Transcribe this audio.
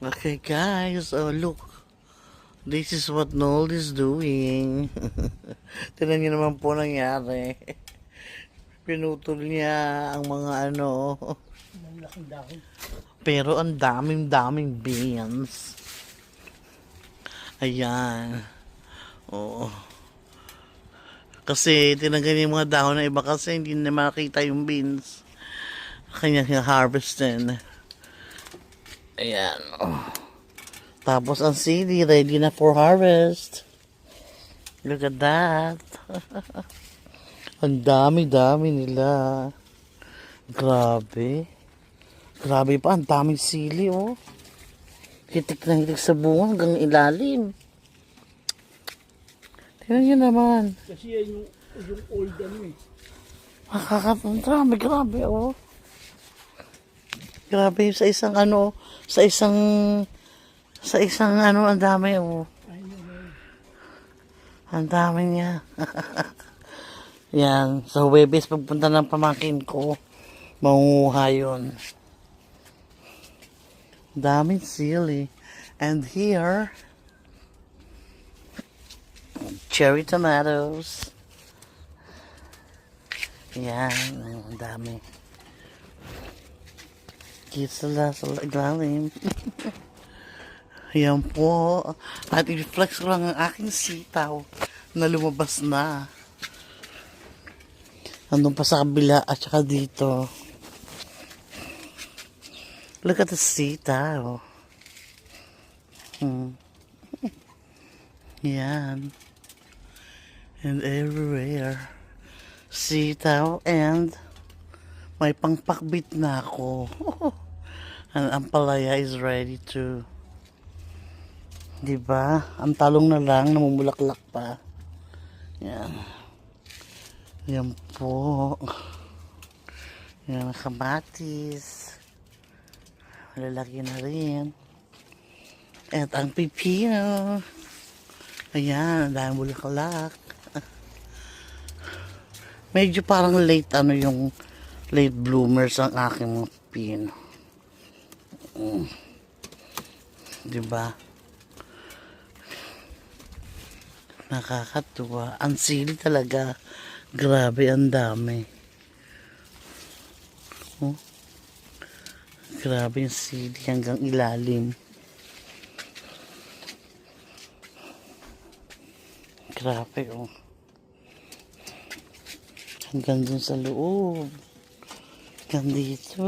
Okay guys, oh look. This is what Noel is doing. Tignan niyo naman po nangyari. Pinutol niya ang mga ano. Pero ang daming beans. Ayan. Oo. Kasi tinanggal yung mga dahon na iba kasi hindi na makita yung beans. Kanya harvestin. Ayan. Oh. Tapos ang sili ready na for harvest. Look at that. Ang dami nila. Grabe. Grabe pa, ang daming sili oh. Hitik na hitik sa bunga hanggang ilalim. Tingnan nyo naman. Kasi yan yung old ano eh. Grabe, grabe oh. Grabe sa isang ano, sa isang ano, ang dami oh. Ang dami niya. Yan, sa Huwebes pagpunta ng pamangkin ko, mangunguha yun. Daming sili. And here, cherry tomatoes. Yan, ang dami. Kita sa ilalim. Yan po. At i-flex ko lang ang aking sitaw na lumabas na. Andun pa sa kabila at saka dito. Look at the sitaw. Yan. And everywhere. Sitaw and may pangpakbit na ako. And ang palaya is ready to. Diba? Ang talong na lang, namumulaklak pa. Yan. Yan po. Yan ang kamatis. Malalaki na rin. At ang pipino. Ayan, ang dahil bulaklak. Medyo parang late, ano yung late bloomers ang aking mga pipino. Diba? Nakakatuwa. Ang sili talaga. Grabe, ang dami. Oh. Grabe yung sili hanggang ilalim. Grabe, oh. Hanggang dun sa loob. Hanggang dito.